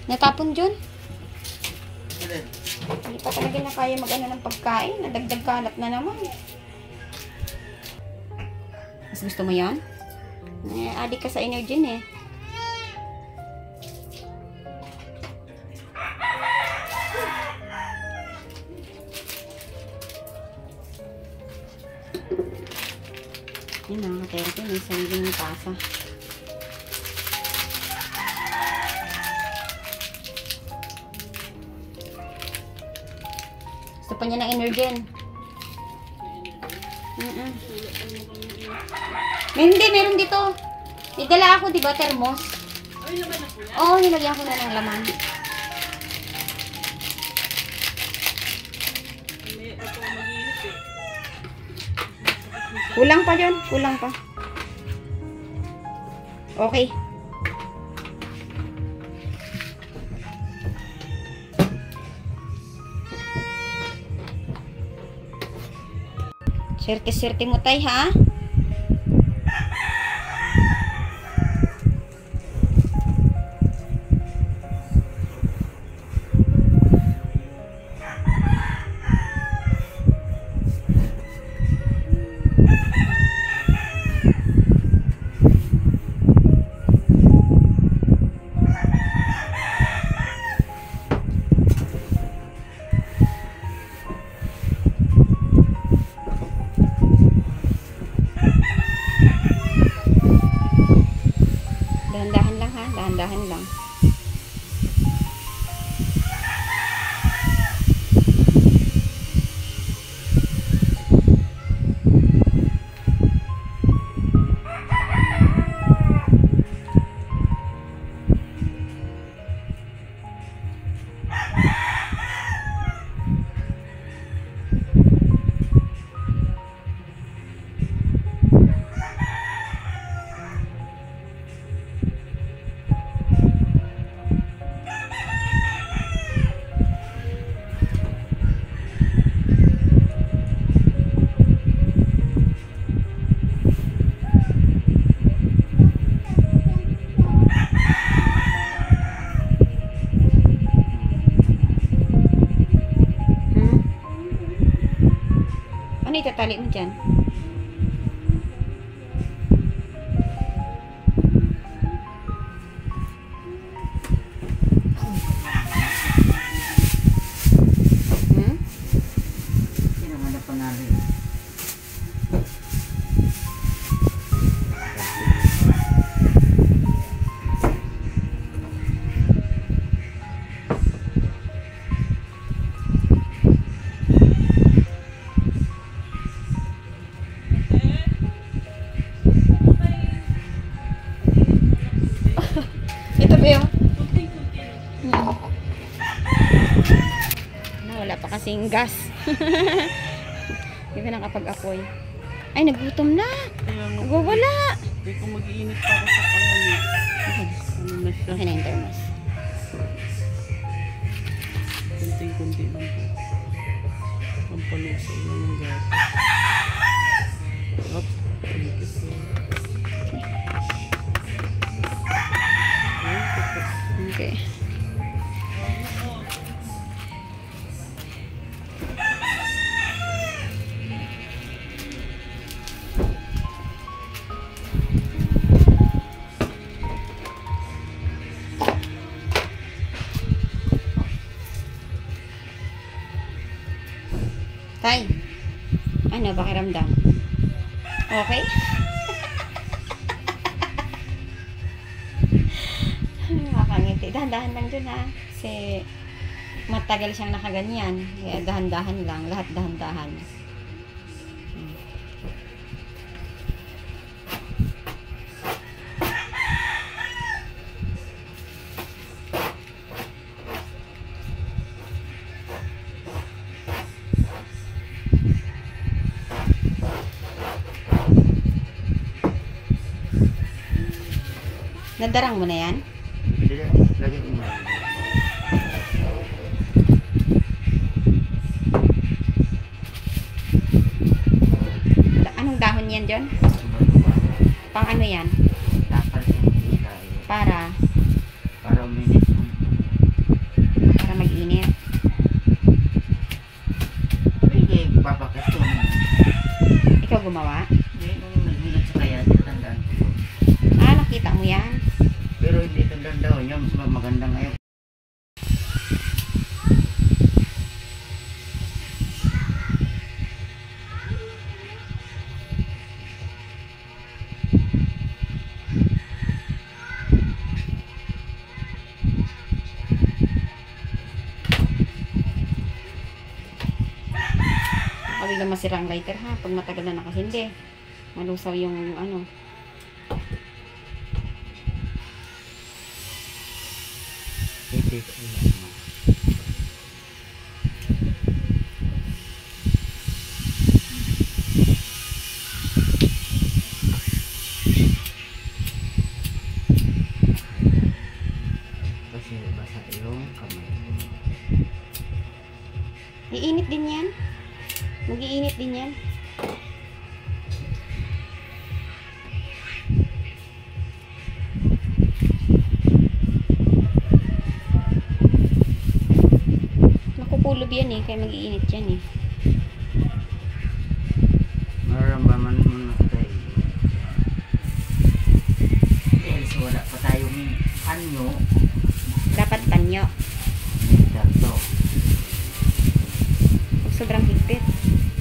Natapon dyan. Alin? Hindi pa talaga na kaya mag-ano ng pagkain. Nadagdag kalat na naman. Mas gusto mo yan? Adik ka sa Energen eh. Yun na, katerte. May sariling tasa. Gusto pa niya ng Energen. Meron dito. May dala ako, diba, thermos? Ay, naman na po yan? Oo, nilagyan ko na ng laman. May ako mag-iinit eh. Kulang pa yun. Kulang pa. Okay. Serte-serte mo tay, ha? Dahan-dahan lang, ha? Dahan-dahan lang. Ano itatali mo dyan? Hindi naman na panalo. Ito ba yun? Kunting-kunti lang. Wala pa kasing gas. Hindi ka nakapag-apoy. Ay, nagutom na. Kaya nga, Nagwawala. hindi ko mag-iinit pa ako sa kalan. Ano na siya? Okay na yung thermos. Kunting-kunti lang po. Pampalusay lang ng gata. Oops. Thank you po. Okay. Tay, ano, pakiramdam? Okay? Nakakangiti. Dahan-dahan lang dun, ha? Kasi matagal siyang nakaganyan. Kaya dahan-dahan lang. Lahat dahan-dahan. Nadarang mo na yan? Lagi mo. Anong dahon yan, John? Pang ano yan? Tapal yung tayo. Para Para uminit yung lang mas maganda ngayon. Baka biglang masira ang lighter ha, pag matagal na nakahindi. Malusaw yung ano. Kasi basa yung kamay. Iinit din yan. Mag-iinit din yan. Nakukulob yan eh, kaya mag-iinit yan eh. Mararamdaman mo na tayo. So wala pa tayong anyo. Dapat panyo. Dato. Sobrang higpit.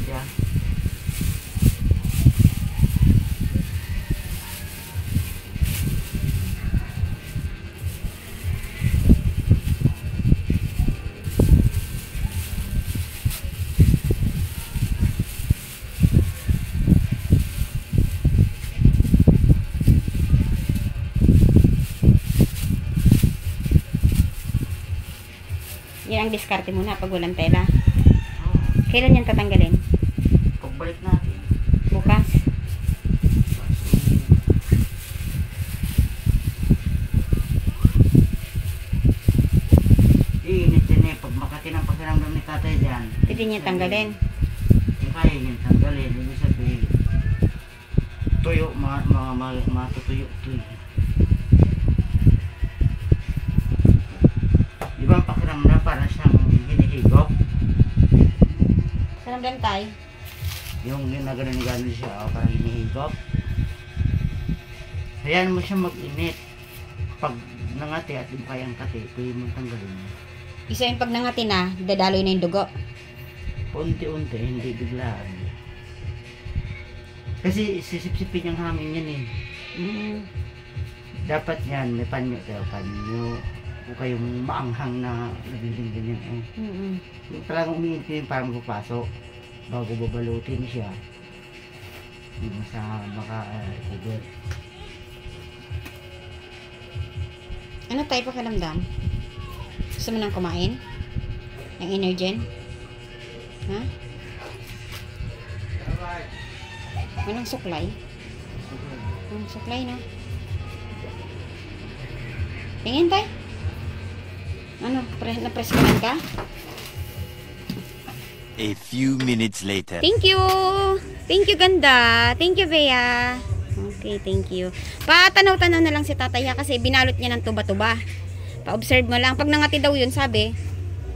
Yeah. Yan ang diskarte muna pag walang tela. Kailan yan tatanggalin? Pagbalik natin. Bukas? Iinit din eh. Pag makati ng pakiramdam ni tatay dyan. Pwede niya tanggalin. Kaya niya tanggalin. Ibig sabihin. Tuyo. Matutuyo. Tuyo. Di ba ang pakiramdam para siyang hinihigop? Saramdam tay? Yung ginaganon siya, parang hinihigop. Hayaan mo siya mag-init. Pag nangati at yung kayang kati, pwede mo tanggalin. Isa yung pag nangati na, dadaloy na yung dugo. Unti-unti, hindi biglaan. Kasi sisip-sipin yung hangin yan eh. Dapat yan, may panyo tayo, panyo. Kung kayong maanghang na nabiling ganyan. Yung talagang umiinit yun para magpapasok. Bago babalutin siya. Hindi mo sa maka-ibig. Ano tayo pakiramdam? Gusto mo nang kumain? Ng Energen? Ha? Walang suklay? Walang suklay na. Tingin tayo? Ano? Na-press ka lang ka? A few minutes later. Thank you! Thank you, ganda! Thank you, Bea! Okay, thank you. Patanaw-tanaw na lang si tatay kasi binalot niya ng tuba-tuba. Pa-observe mo lang. Pag nangati daw yun, sabi,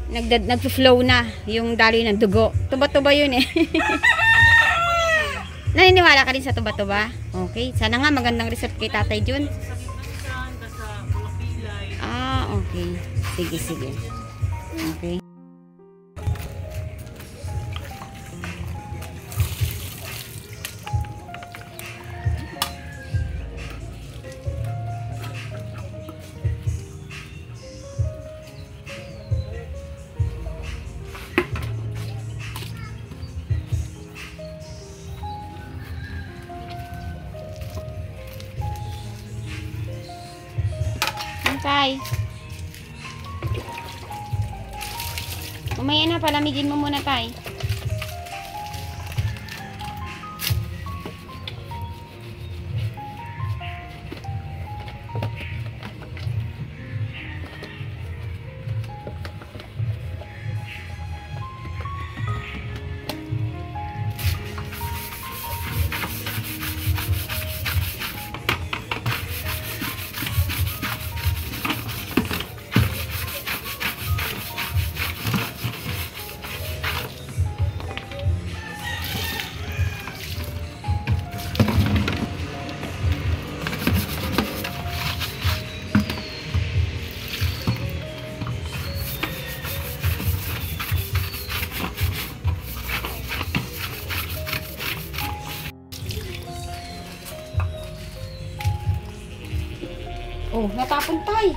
nag-flow na yung daloy ng dugo. Tuba-tuba yun eh. Naniniwala ka rin sa tuba-tuba? Okay. Sana nga magandang result kay tatay Jun. Ah, okay. Sige, sige. Okay. Tay. Umaya na, palamigin mo muna, tay. Oh, natapon tay.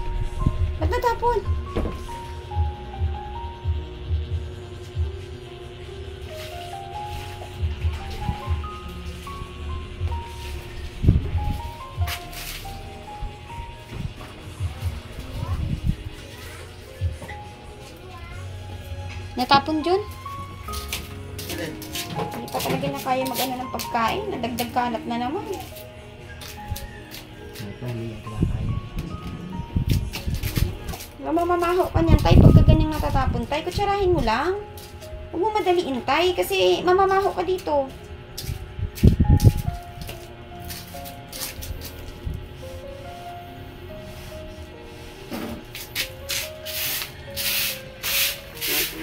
Ba't natapon? Natapon dyan? Hindi pa talaga na kaya mag-ano ng pagkain. Nadagdag kalat na naman. Ito, hindi ko kaya. Mamamaho ka niyan, tay. Pagka ganyang natatapon, tay, kutsarahin mo lang. Huwag mo madaliin, tay. Kasi mamamaho ka dito.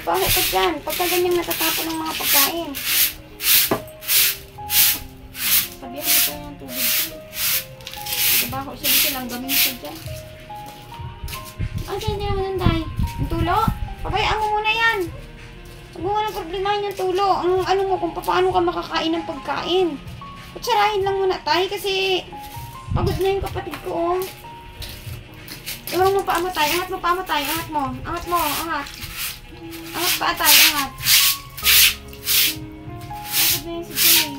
Baho ka dyan. Pagka ganyang natatapon ng mga pagkain. Sabihan mo tayo ng tubig ko. Baho siya dito lang. Gaming siya dyan. Saan hindi naman nanday? Yung tulo? Pabayaan mo muna yan. Huwag mo na problemahin yung tulo. Ang ano mo kung paano ka makakain ng pagkain. Kutsarahin lang muna tayo kasi pagod na yung kapatid ko. Oh. Iwan mo pa mo tayo. Angat mo pa mo tayo. Angat mo. Angat mo. Angat. Angat pa tayo. Angat. Angat na yun si Jay.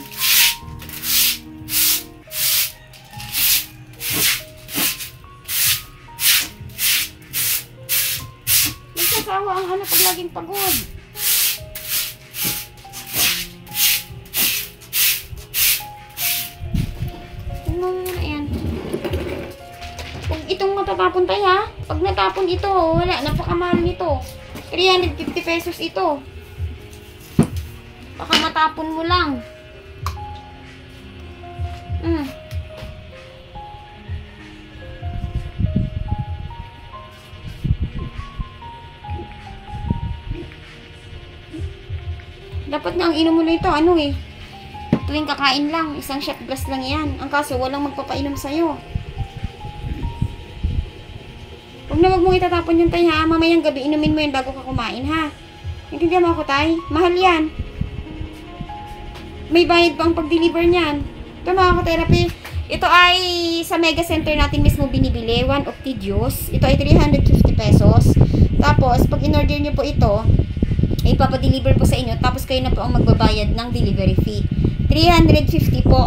Nagsasawa ang anak pag laging pagod. Tingnan mo na yan. Huwag itong matatapon tayo ha. Pag natapon ito, wala. Napakamahal nito. 350 pesos ito. Baka matapon mo lang. Dapat na ang inom mo na ito, ano eh. Tuwing kakain lang, isang shot glass lang yan. Ang kaso, walang magpapainom sa'yo. Huwag na wag mong itatapon yung tay ha. Mamayang gabi, inumin mo yan bago ka kumain ha. Naintindihan mo ako tay? Mahal yan. May bayad pa ang pag-deliver niyan. Ito mga ka-therapy. Ito ay sa Mega Center natin mismo binibili. 1 Octidios. Ito ay 350 pesos. Tapos, pag in-order nyo po ito, ipapadeliver po sa inyo. Tapos kayo na po ang magbabayad ng delivery fee. 350 po.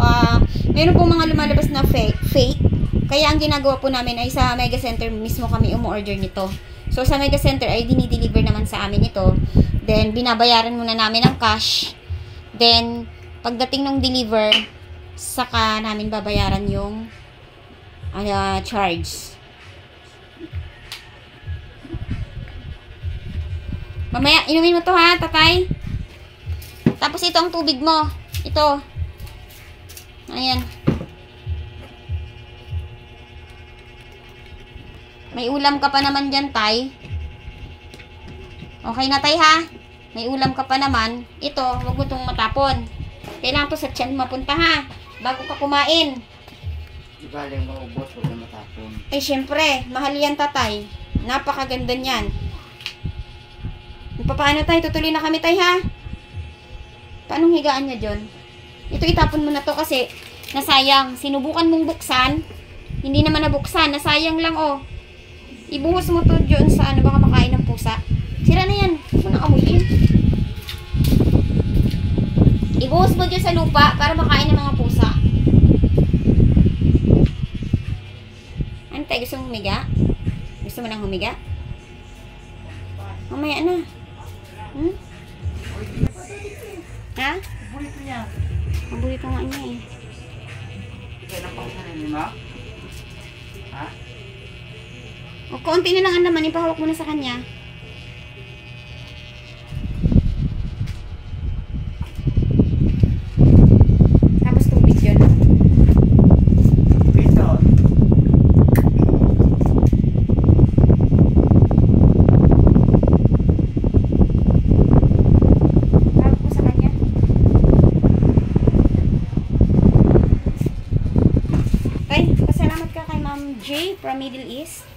Meron po mga lumalabas na fake. Kaya ang ginagawa po namin ay sa Mega Center mismo kami umu-order nito. So sa Mega Center ay dinideliver naman sa amin ito. Then binabayaran muna namin ng cash. Then pagdating ng deliver, saka namin babayaran yung charge. Mamaya, inumin mo to ha, tatay. Tapos ito ang tubig mo. Ito. Ayan. May ulam ka pa naman dyan, tay. Okay na, tay, ha? May ulam ka pa naman. Ito, huwag mo itong matapon. Kailangan to sa tiyan mapunta, ha? Bago ka kumain. Di ba lang maubos, huwag na matapon. Ay, syempre. Mahal yan, tatay. Napakaganda niyan. Paano, tay? Tutuloy na kami, tay, ha? Paanong higaan niya dyan? Ito, itapon mo na to kasi nasayang. Sinubukan mong buksan. Hindi naman nabuksan. Nasayang lang, oh. Ibuhos mo to dyan sa ano, baka makain ng pusa. Sira na yan. Huwag mo nang amuyin. Ibuhos mo dyan sa lupa para makain ng mga pusa. Ano tayo? Gusto mong humiga? Gusto mo nang humiga? Mamaya na. Ha? Bulit niya. Mabuhay ko nga niya eh. Ikaw na pang sarili mo? Ha? O, konti na lang ang laman. Ipahawak mo na sa kanya. Tapos tubig yun. Ito. Hawak mo sa kanya. Tay, pasalamat ka kay Ma'am J from Middle East.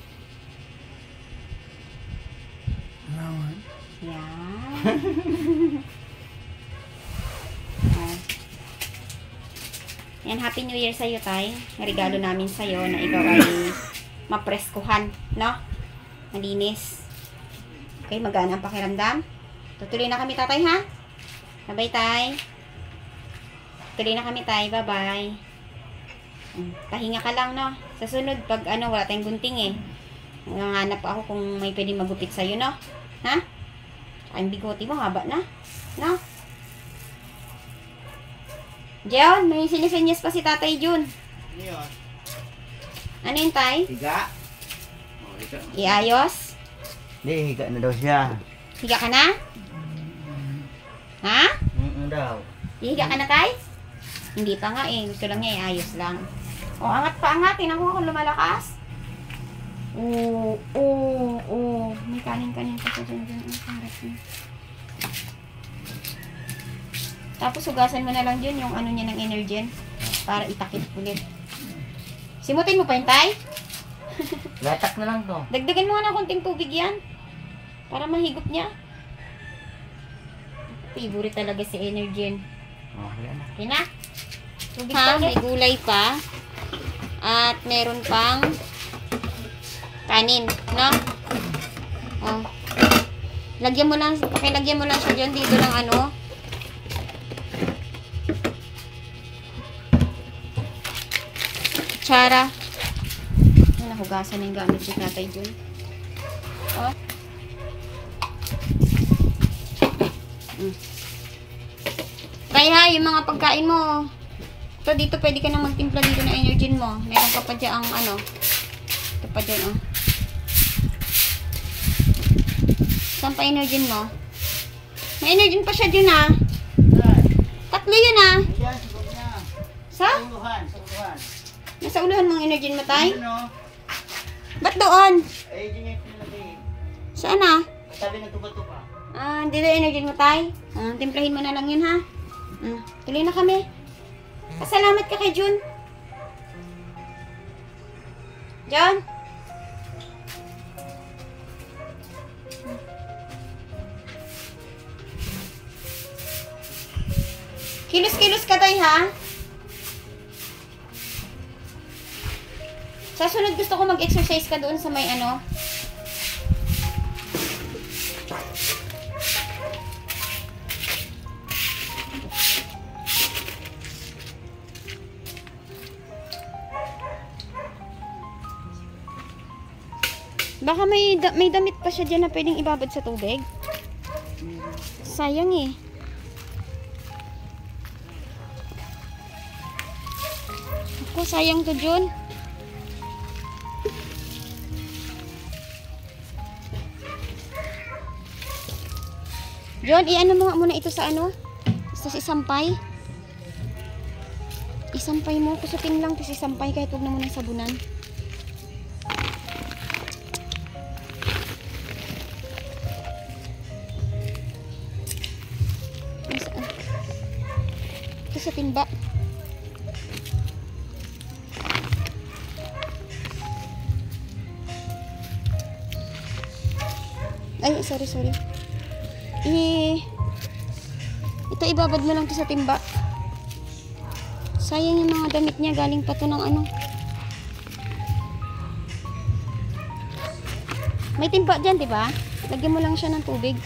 Yan. Yan, Happy New Year sa'yo, tay. Regalo namin sa'yo na ikaw ay mapreskuhan, no? Malinis. Okay, magana ang pakiramdam. Tutuloy na kami, tatay, ha? Bye-bye, tay. Tuloy na kami, tay. Bye-bye. Pahinga ka lang, no? Sa sunod, pag ano, wala tayong gunting, eh. Nanganap ako kung may pwedeng magupit sa'yo, no? Ha? Ang bigote mo, haba na. No? Diyon, may sinisinyas pa si tatay Jun. Ano yun? Ano yun, tay? Higa? Higa. Iayos? Hindi, higa na daw siya. Higa ka na? Ha? Daw. Higa ka na, tay? Hindi pa nga eh. Gusto lang niya iayos lang. O, angat pa, angat. Tingnan ko kung lumalakas. Oo. May kanin-kanin pa sa dyan. Ang karat niya. Tapos, hugasan mo na lang dyan yung ano niya ng Energen. Para itakip ulit. Simutin mo pa yun, tay? Latak na lang to. Dagdagan mo nga ng konting tubig yan. Para mahigop niya. Favorite talaga si Energen. Okay na. Okay na? Tubig pa, may gulay pa. At meron pang kanin, no? Oh. Lagyan mo lang, pakilagyan mo lang siya dyan dito ng ano. Kutsara. Nahugasan yung gamit si tatay dyan. Oh. Kaya yung mga pagkain mo, ito dito pwede ka nang magtimpla dito ng Energen mo. Meron ka pa dyan ang ano. Ito pa dyan, oh. Saan pa Energen mo? May Energen pa siya dyan, ah. Tatlo yun, ah. Ayan, siguro niya. Sa? Sa uluhan. Nasa uluhan mong Energen mo, tay? Ano? Ba't doon? Ay, dyan yung pinalagay. Saan, ah? Sabi ng tuba-tuba. Ah, dito Energen mo, tay? Ah, timplahin mo na lang yun, ha? Tuloy na kami. Pasalamat ka kay Jun. John? Kilos-kilos ka tayo, ha? Sa sunod gusto ko mag-exercise ka doon sa may ano. Baka may damit pa siya dyan na pwedeng ibabad sa tubig. Sayang eh. Ako, sayang to, Jun. John, i-ano mo nga muna ito sa ano? Sa isampay. Isampay mo. Kusutin lang tapos isampay kahit huwag na muna sabunan. Ito sa timba. Ay, sorry. Ito ibabad mo lang to sa timba. Sayang yung mga damit niya, galing pa to ng ano. May timba dyan, di ba? Lagyan mo lang siya ng tubig.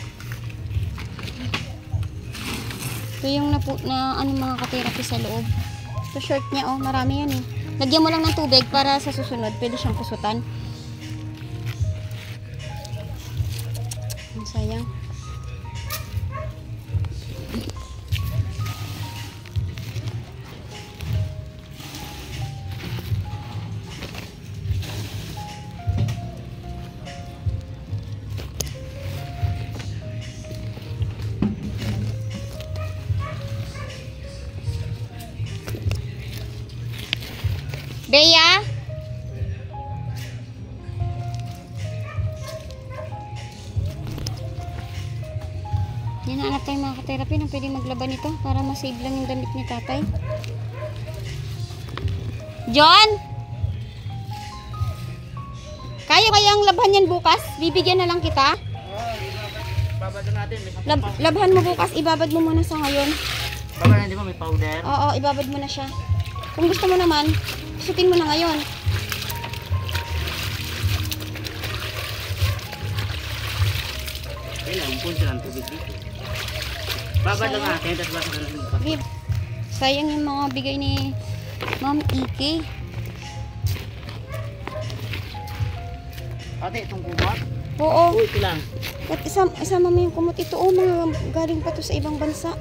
Ito yung na ano, mga ka-therapy sa loob. Ito short niya, oh, marami yan eh. Lagyan mo lang ng tubig para sa susunod pwede siyang kusutan. Ang sayang. Bea? Hinahanap tayong mga ka-therapy na pwede maglaban ito para masave lang yung damit ni tatay. John? Kaya-kayang labhan yan bukas? Bibigyan na lang kita? Babad natin. Labhan mo bukas, ibabad mo muna sa ngayon. Babad na, di ba may powder? Oo, ibabad mo na siya. Kung gusto mo naman, susutin mo na ngayon. Kailangan punta lang tubig dito. Babad lang natin, tapos basta lang yung Sige. Sayang yung mga bigay ni Ma'am Ike. Ate, itong kumot. Oo. Uy, ito lang. At isama mo yung kumot. Ito, oh, mga galing pa to sa ibang bansa.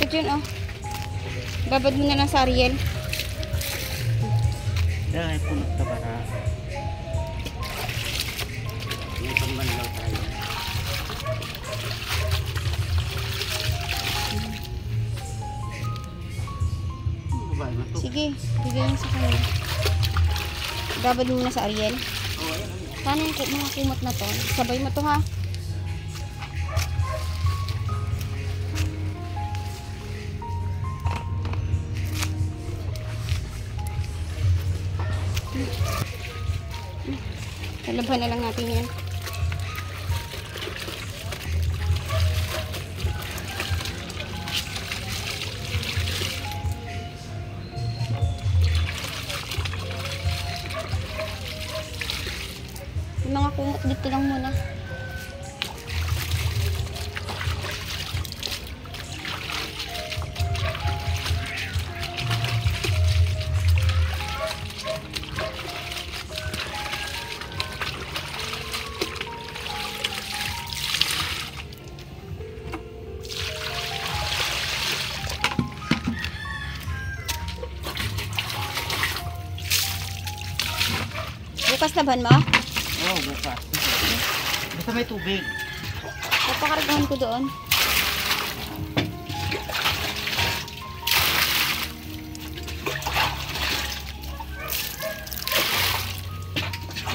Ito yun, oh. Babad mo na lang sa Ariel. Kaya ay punot ka para may pambanlaw tayo. Babae na to. Sige, bigay yun sa kanya. Babad mo na sa Ariel. Oh, ayan. Paano yung mga kumot na to? Sabay mo to, ha? Talabhan na lang natin yan. Yung mga kumot dito lang muna. Bukas laban mo? Oh, bukas. Basta may tubig. Papakargahan ko doon.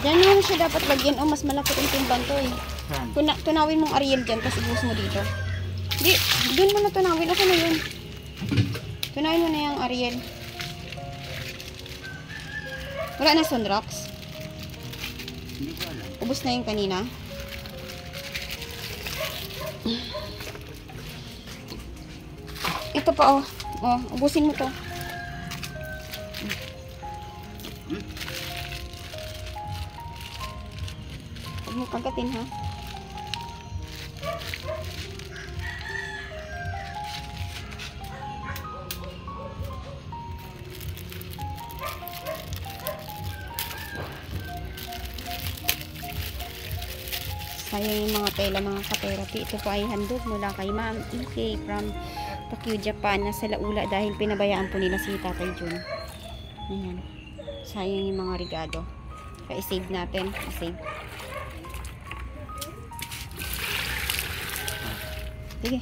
Diyan naman siya dapat lagyan. Oh, mas malapit yung timbang to eh. Saan? Tunawin mong Ariel dyan, tapos ibus mo dito. Di, dun mo na tunawin. Okay na yun. Tunawin mo na yung Ariel. Wala na sunrocks. Hindi ko alam. Ubus na yung kanina. Ito pa oh. Oh, ubusin mo to. Huwag mo kagatin ha. Sayang yung mga tela, mga ka-therapy. Ito po ay handog mula kay Ma'am Ike from Tokyo, Japan. Nasa Laula dahil pinabayaan po nila si Tatay Jun. Ayan. Sayang yung mga regalo. Kaya i-save natin. I-save. Sige.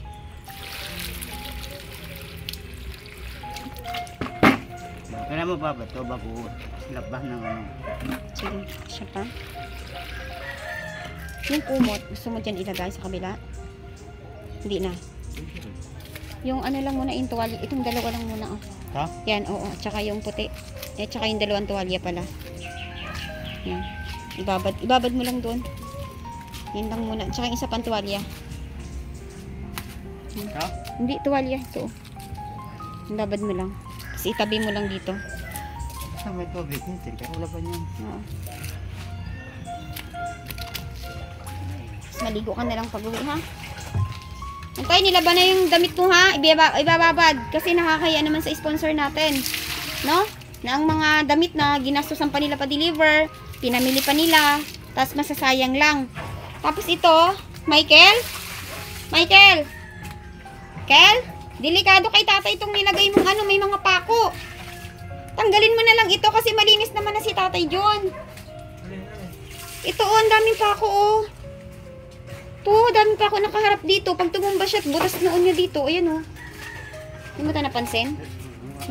Kailan mo ba ito bago labas ng ano? Sige. Siya pa. Yung kumot, gusto mo dyan ilagay sa kabila? Hindi na. Yung ano lang muna, yung tuwalya. Itong dalawa lang muna, oh. Ha? Yan, oo. Tsaka yung puti. Eh, tsaka yung dalawang tuwalya pala. Yan. Ibabad mo lang doon. Yan lang muna. Tsaka yung isa pang tuwalya. Ha? Hindi, tuwalya. Ito, oh. Ibabad mo lang. Kasi itabi mo lang dito. Saan may tubig? Hindi, kaya laban yan. Oo. Tapos maligo ka na lang pag-uwi, ha? Antay, nilaban na yung damit mo, ha? Ibababad. Kasi nakakaya naman sa sponsor natin. No? Na ang mga damit na ginastosan pa nila pa-deliver, pinamili pa nila, tapos masasayang lang. Tapos ito, Michael? Kel? Delikado kay tatay itong nilagay mong ano, may mga pako. Tanggalin mo na lang ito kasi malinis naman na si Tatay John. Ito, oh, ang daming pako, oh. Ito, daming pako nakaharap dito. Pag tumumba siya, butas noon niya dito. Ayan, oh. Hindi mo ito napansin?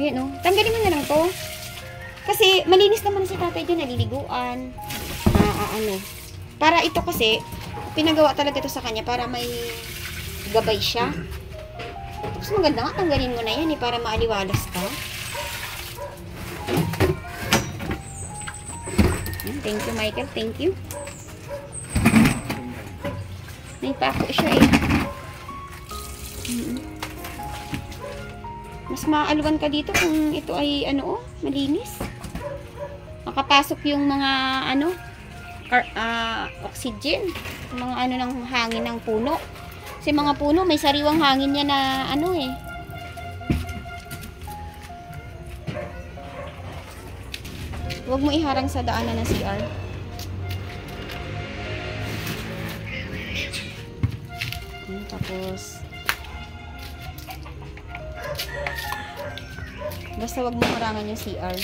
Ayan, oh. Tanggalin mo na lang to. Kasi malinis naman si Tatay John, naliliguan. Ano. Para ito kasi, pinagawa talaga ito sa kanya para may gabay siya. Mas maganda nga, tanggalin mo na yan, para maaliwalas ka. Thank you, Michael. Thank you. May pako siya eh. Mas maaluan ka dito kung ito ay ano, oh, malinis. makapasok yung mga ano, oxygen, yung mga ano ng hangin ng puno. Kasi mga puno, may sariwang hangin yan na ano eh. Huwag mo iharang sa daanan ng CR. Tapos, basta wag mo harangan yung CR.